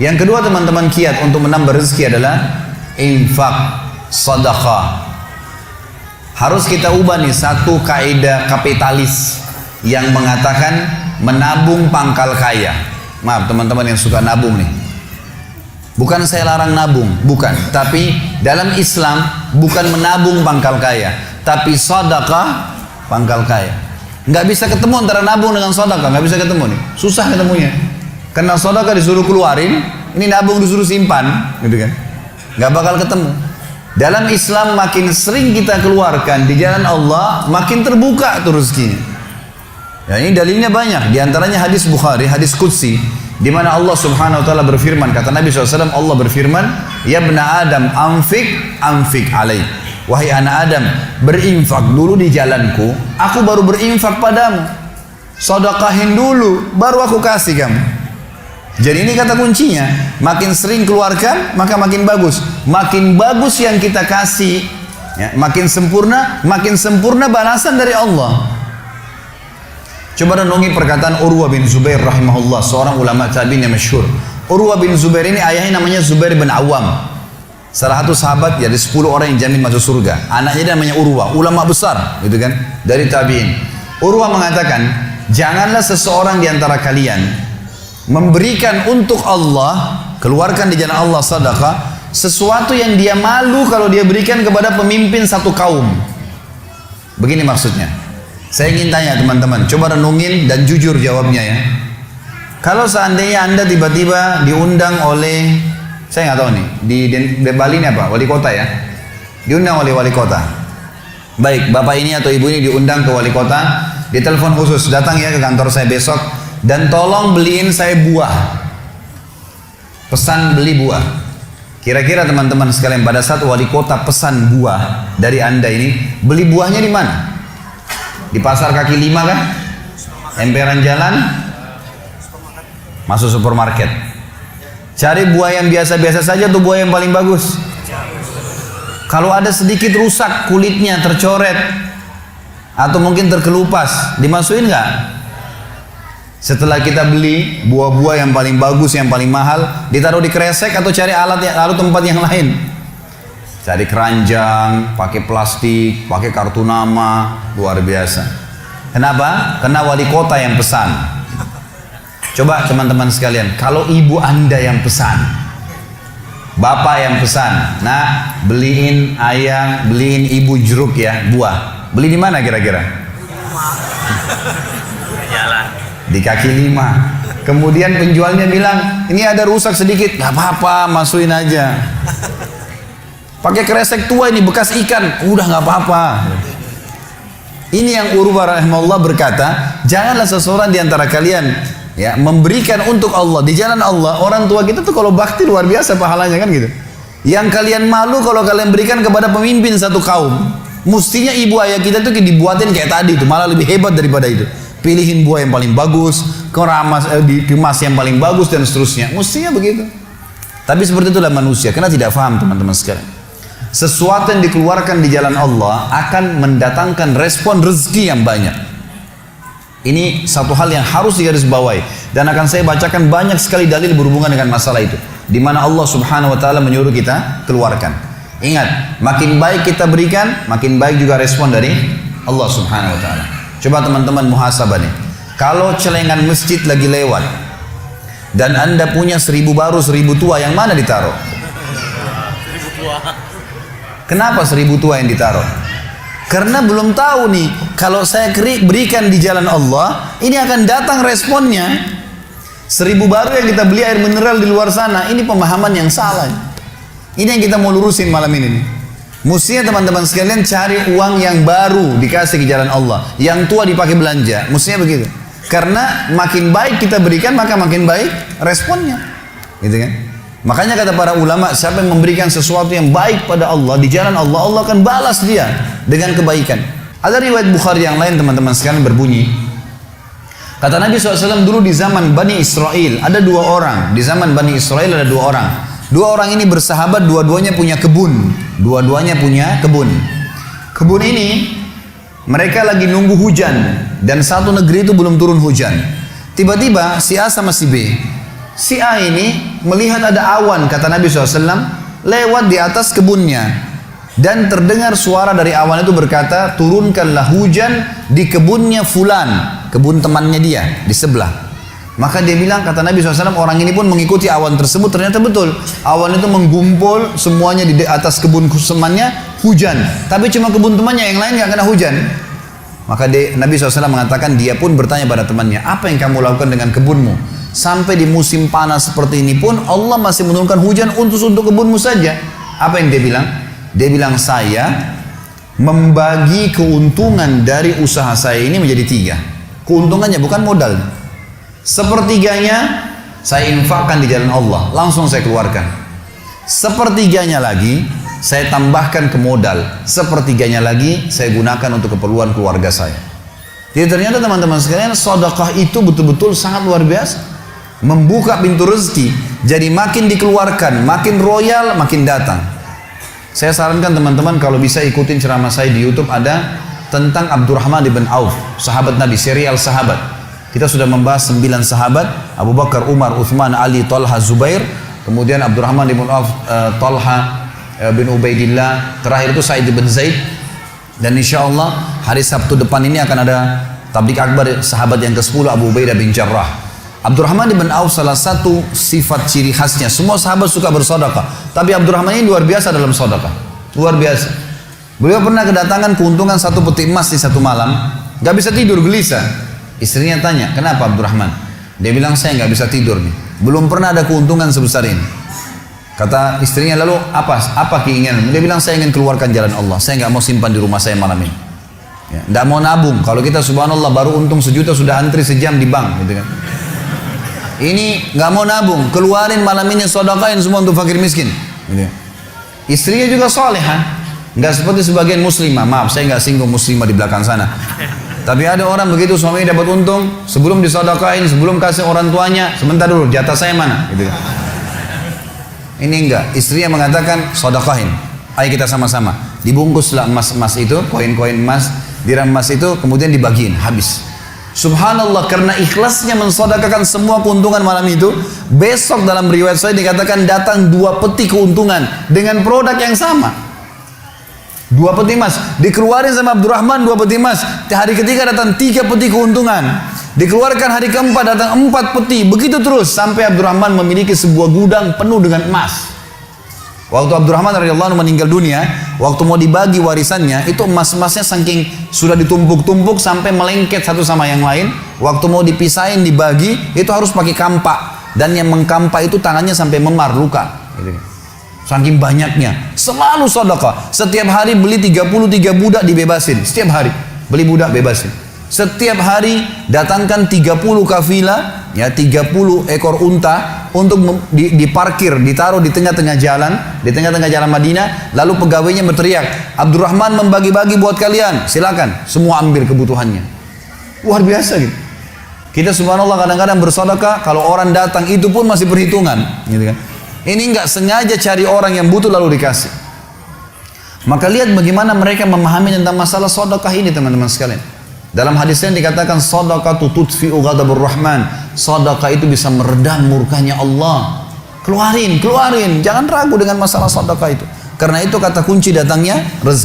Yang kedua teman-teman kiat untuk menambah rezeki adalah infak, sedekah. Harus kita ubah nih satu kaidah kapitalis yang mengatakan menabung pangkal kaya. Maaf teman-teman yang suka nabung nih. Bukan saya larang nabung, bukan. Tapi dalam Islam bukan menabung pangkal kaya, tapi sedekah pangkal kaya. Nggak bisa ketemu antara nabung dengan sedekah, nggak bisa ketemu nih. Susah ketemunya. Karena sedekah disuruh keluarin, ini nabung disuruh simpan, gitu kan? Nggak bakal ketemu. Dalam Islam makin sering kita keluarkan di jalan Allah, makin terbuka tuh rezekinya. Ya, ini dalilnya banyak. Di antaranya hadis Bukhari, hadis Qudsi, di mana Allah Subhanahu wa taala berfirman, kata Nabi SAW, Allah berfirman, "Ya bna Adam, anfik alaik." Wahai anak Adam, berinfak dulu di jalanku, aku baru berinfak padamu. Sedekahin dulu, baru aku kasih kamu. Jadi ini kata kuncinya, makin sering keluarkan maka makin bagus. Makin bagus yang kita kasih, ya, makin sempurna balasan dari Allah. Coba renungi perkataan Urwah bin Zubair rahimahullah, seorang ulama tabi'in yang masyhur. Urwah bin Zubair ini ayahnya namanya Zubair bin Awam, salah satu sahabat dari 10 orang yang jamin masuk surga. Anaknya namanya Urwah, ulama besar, gitu kan, dari tabi'in. Urwah mengatakan, janganlah seseorang di antara kalian memberikan untuk Allah, keluarkan di jalan Allah sedekah, sesuatu yang dia malu kalau dia berikan kepada pemimpin satu kaum. Begini maksudnya. Saya ingin tanya teman-teman, coba renungin dan jujur jawabnya ya. Kalau seandainya Anda tiba-tiba diundang oleh, saya nggak tahu nih, di Bali ini apa? Wali kota ya? Diundang oleh wali kota. Baik, bapak ini atau ibu ini diundang ke wali kota, ditelepon khusus, datang ya ke kantor saya besok, dan tolong beliin saya buah. Pesan beli buah. Kira-kira teman-teman sekalian, pada saat wali kota pesan buah dari Anda ini, beli buahnya di mana? Di pasar kaki 5 kan? Emperan jalan? Masuk supermarket. Cari buah yang biasa-biasa saja tuh, buah yang paling bagus. Kalau ada sedikit rusak, kulitnya tercoret atau mungkin terkelupas, dimasukin nggak? Setelah kita beli buah-buah yang paling bagus, yang paling mahal, ditaruh di kresek atau cari alat tempat yang lain. Cari keranjang, pakai plastik, pakai kartu nama, luar biasa. Kenapa? Karena wali kota yang pesan. Coba teman-teman sekalian, kalau ibu Anda yang pesan, bapak yang pesan, nah beliin ayah, beliin ibu jeruk ya, buah. Beli di mana kira-kira? Di kaki 5. Kemudian penjualnya bilang, ini ada rusak sedikit, gak apa-apa, masukin aja. Pakai kresek tua ini, bekas ikan, udah gak apa-apa. Ini yang Urwah rahimahullah berkata, janganlah seseorang di antara kalian ya memberikan untuk Allah di jalan Allah. Orang tua kita tuh kalau bakti luar biasa pahalanya kan gitu. Yang kalian malu kalau kalian berikan kepada pemimpin satu kaum. Mestinya ibu ayah kita tuh dibuatin kayak tadi itu, malah lebih hebat daripada itu. Pilihin buah yang paling bagus, dikemas yang paling bagus dan seterusnya. Mestinya begitu. Tapi seperti itulah manusia, karena tidak paham teman-teman sekalian. Sesuatu yang dikeluarkan di jalan Allah akan mendatangkan respon rezeki yang banyak. Ini satu hal yang harus digarisbawahi, dan akan saya bacakan banyak sekali dalil berhubungan dengan masalah itu, di mana Allah Subhanahu wa taala menyuruh kita keluarkan. Ingat, makin baik kita berikan, makin baik juga respon dari Allah Subhanahu wa taala. Coba teman-teman muhasabah nih. Kalau celengan masjid lagi lewat dan Anda punya 1000 baru 1000 tua, yang mana ditaruh? 1000 tua. Kenapa 1000 tua yang ditaruh? Karena belum tahu nih, kalau saya berikan di jalan Allah, ini akan datang responnya. 1000 baru yang kita beli air mineral di luar sana, ini pemahaman yang salah. Ini yang kita mau lurusin malam ini nih. Mestinya teman-teman sekalian cari uang yang baru dikasih ke jalan Allah, yang tua dipakai belanja. Mestinya begitu. Karena makin baik kita berikan, maka makin baik responnya, gitu kan? Makanya kata para ulama, siapa yang memberikan sesuatu yang baik pada Allah di jalan Allah, Allah akan balas dia dengan kebaikan. Ada riwayat Bukhari yang lain teman-teman sekalian berbunyi, kata Nabi SAW, dulu di zaman Bani Israel ada 2 orang. Di zaman Bani Israel ada 2 orang. 2 orang ini bersahabat, dua-duanya punya kebun. Dua-duanya punya kebun. Kebun ini mereka lagi nunggu hujan, dan satu negeri itu belum turun hujan. Tiba-tiba si A sama si B Si A ini melihat ada awan, kata Nabi SAW, lewat di atas kebunnya. Dan terdengar suara dari awan itu berkata, turunkanlah hujan di kebunnya fulan, kebun temannya dia di sebelah. Maka dia bilang, kata Nabi SAW, orang ini pun mengikuti awan tersebut. Ternyata betul, awan itu menggumpul semuanya di atas kebun temannya, hujan. Tapi cuma kebun temannya, yang lain gak kena hujan. Maka Nabi SAW mengatakan, dia pun bertanya pada temannya, apa yang kamu lakukan dengan kebunmu? Sampai di musim panas seperti ini pun Allah masih menurunkan hujan untuk kebunmu saja. Apa yang dia bilang? Dia bilang, saya membagi keuntungan dari usaha saya ini menjadi 3. Keuntungannya bukan modal. Sepertiganya saya infakkan di jalan Allah, langsung saya keluarkan. Sepertiganya lagi saya tambahkan ke modal. Sepertiganya lagi saya gunakan untuk keperluan keluarga saya. Jadi ternyata teman-teman sekalian, sedekah itu betul-betul sangat luar biasa. Membuka pintu rezeki. Jadi makin dikeluarkan, makin royal, makin datang. Saya sarankan teman-teman kalau bisa ikutin ceramah saya di YouTube, ada tentang Abdurrahman bin Auf, sahabat Nabi, serial sahabat. Kita sudah membahas 9 sahabat, Abu Bakar, Umar, Uthman, Ali, Talha, Zubair. Kemudian Abdurrahman bin Auf, Talha bin Ubaidillah. Terakhir itu Sa'id bin Zaid. Dan insya Allah hari Sabtu depan ini akan ada tablik akbar sahabat yang ke-10, Abu Ubaidah bin Jarrah. Abdurrahman bin Auf salah satu sifat ciri khasnya, semua sahabat suka bersedekah, tapi Abdurrahman ini luar biasa dalam sedekah, luar biasa. Beliau pernah kedatangan keuntungan 1 peti emas di satu malam, gak bisa tidur, gelisah. Istrinya tanya, kenapa Abdurrahman? Dia bilang, saya gak bisa tidur nih, belum pernah ada keuntungan sebesar ini. Kata istrinya, lalu apa keinginan? Dia bilang, saya ingin keluarkan jalan Allah, saya gak mau simpan di rumah saya malam ini. Ya, gak mau nabung. Kalau kita subhanallah baru untung 1 juta sudah antri sejam di bank, gitu kan. Ini nggak mau nabung, keluarin malam ini, sedekahin semua untuk fakir miskin. Gitu. Istrinya juga salehah, nggak seperti sebagian muslimah. Maaf, saya nggak singgung muslimah di belakang sana. Tapi ada orang begitu, suaminya dapat untung, sebelum disedekahin, sebelum kasih orang tuanya, sebentar dulu, jatah saya mana? Gitu. Ini enggak, istrinya mengatakan sedekahin. Ayo kita sama-sama. Dibungkuslah emas-emas itu, koin-koin emas, dirham emas itu, kemudian dibagiin, habis. Subhanallah, karena ikhlasnya mensedekahkan semua keuntungan malam itu, besok dalam riwayat saya dikatakan datang 2 peti keuntungan dengan produk yang sama. 2 peti emas dikeluarin sama Abdurrahman, 2 peti emas. Hari ketiga datang 3 peti keuntungan. Dikeluarkan hari keempat datang 4 peti. Begitu terus sampai Abdurrahman memiliki sebuah gudang penuh dengan emas. Waktu Abdurrahman radhiyallahu anhu meninggal dunia, waktu mau dibagi warisannya, itu emas-emasnya saking sudah ditumpuk-tumpuk sampai melengket satu sama yang lain. Waktu mau dipisahin, dibagi, itu harus pakai kampak. Dan yang mengkampak itu tangannya sampai memar, luka. Saking banyaknya. Selalu sedekah. Setiap hari beli 33 budak dibebasin. Setiap hari beli budak bebasin. Setiap hari datangkan 30 kafilah, ya 30 ekor unta untuk diparkir, ditaruh di tengah-tengah jalan, di tengah-tengah jalan Madinah. Lalu pegawainya berteriak, Abdurrahman membagi-bagi buat kalian, silakan, semua ambil kebutuhannya. Luar biasa gitu. Kita subhanallah kadang-kadang bersedekah, kalau orang datang itu pun masih perhitungan, gitu kan. Ini nggak sengaja cari orang yang butuh lalu dikasih. Maka lihat bagaimana mereka memahami tentang masalah sedekah ini, teman-teman sekalian. Dalam hadisnya dikatakan sadaqatu tudfi'u ghadabur rahman. Sedekah itu bisa meredam murkanya Allah. Keluarin, jangan ragu dengan masalah sedekah itu. Karena itu kata kunci datangnya rezeki.